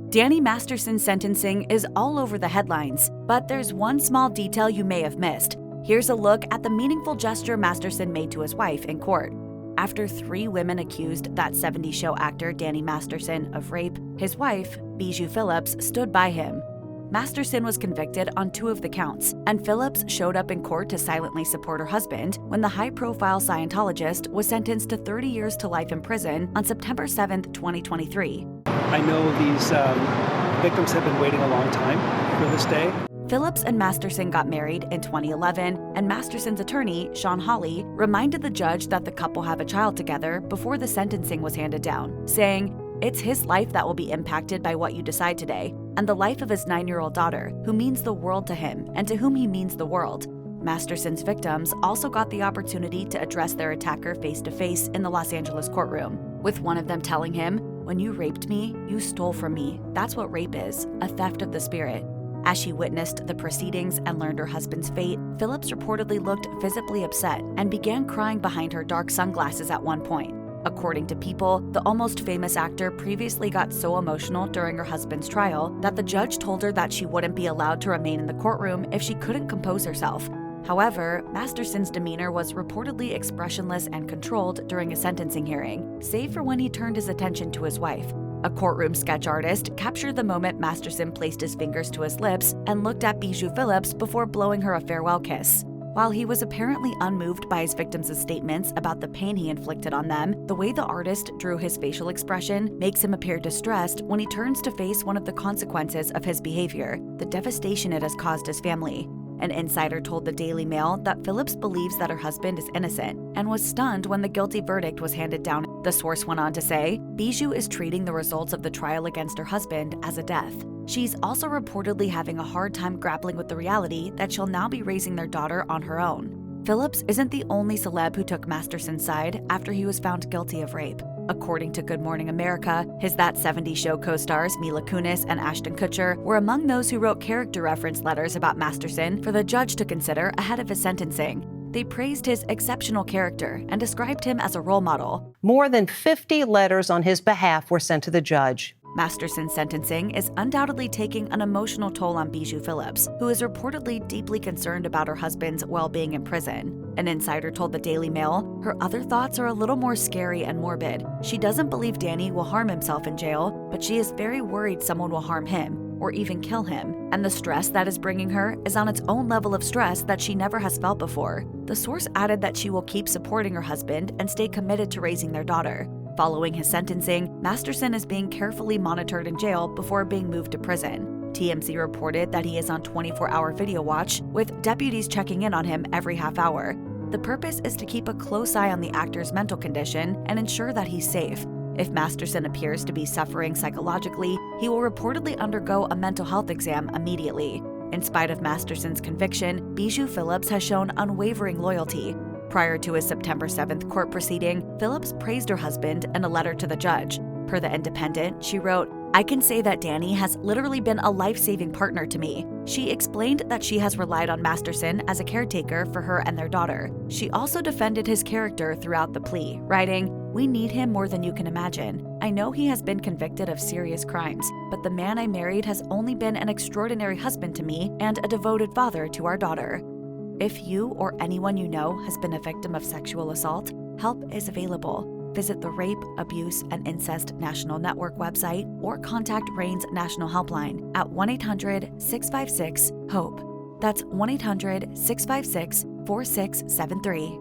Danny Masterson's sentencing is all over the headlines, but there's one small detail you may have missed. Here's a look at the meaningful gesture Masterson made to his wife in court. After 3 women accused that '70s show actor Danny Masterson of rape, his wife, Bijou Phillips, stood by him. Masterson was convicted on 2 of the counts, and Phillips showed up in court to silently support her husband when the high-profile Scientologist was sentenced to 30 years to life in prison on September 7, 2023. I know these victims have been waiting a long time for this day. Phillips and Masterson got married in 2011, and Masterson's attorney, Sean Hawley, reminded the judge that the couple have a child together before the sentencing was handed down, saying, "It's his life that will be impacted by what you decide today, and the life of his 9-year-old daughter, who means the world to him and to whom he means the world." Masterson's victims also got the opportunity to address their attacker face-to-face in the Los Angeles courtroom, with one of them telling him, "When you raped me, you stole from me. That's what rape is, a theft of the spirit." As she witnessed the proceedings and learned her husband's fate, Phillips reportedly looked visibly upset and began crying behind her dark sunglasses at one point. According to People, the almost famous actor previously got so emotional during her husband's trial that the judge told her that she wouldn't be allowed to remain in the courtroom if she couldn't compose herself. However, Masterson's demeanor was reportedly expressionless and controlled during a sentencing hearing, save for when he turned his attention to his wife. A courtroom sketch artist captured the moment Masterson placed his fingers to his lips and looked at Bijou Phillips before blowing her a farewell kiss. While he was apparently unmoved by his victims' statements about the pain he inflicted on them, the way the artist drew his facial expression makes him appear distressed when he turns to face one of the consequences of his behavior, the devastation it has caused his family. An insider told the Daily Mail that Phillips believes that her husband is innocent and was stunned when the guilty verdict was handed down. The source went on to say, Bijou is treating the results of the trial against her husband as a death. She's also reportedly having a hard time grappling with the reality that she'll now be raising their daughter on her own. Phillips isn't the only celeb who took Masterson's side after he was found guilty of rape. According to Good Morning America, his That '70s Show co-stars Mila Kunis and Ashton Kutcher were among those who wrote character reference letters about Masterson for the judge to consider ahead of his sentencing. They praised his exceptional character and described him as a role model. More than 50 letters on his behalf were sent to the judge. Masterson's sentencing is undoubtedly taking an emotional toll on Bijou Phillips, who is reportedly deeply concerned about her husband's well-being in prison. An insider told the Daily Mail, her other thoughts are a little more scary and morbid. She doesn't believe Danny will harm himself in jail, but she is very worried someone will harm him or even kill him, and the stress that is bringing her is on its own level of stress that she never has felt before. The source added that she will keep supporting her husband and stay committed to raising their daughter. Following his sentencing, Masterson is being carefully monitored in jail before being moved to prison. TMZ reported that he is on 24-hour video watch, with deputies checking in on him every half hour. The purpose is to keep a close eye on the actor's mental condition and ensure that he's safe. If Masterson appears to be suffering psychologically, he will reportedly undergo a mental health exam immediately. In spite of Masterson's conviction, Bijou Phillips has shown unwavering loyalty. Prior to his September 7th court proceeding, Phillips praised her husband in a letter to the judge. Per The Independent, she wrote, "I can say that Danny has literally been a life-saving partner to me." She explained that she has relied on Masterson as a caretaker for her and their daughter. She also defended his character throughout the plea, writing, "We need him more than you can imagine. I know he has been convicted of serious crimes, but the man I married has only been an extraordinary husband to me and a devoted father to our daughter." If you or anyone you know has been a victim of sexual assault, help is available. Visit the Rape, Abuse, and Incest National Network website or contact RAIN's National Helpline at 1-800-656-HOPE. That's 1-800-656-4673.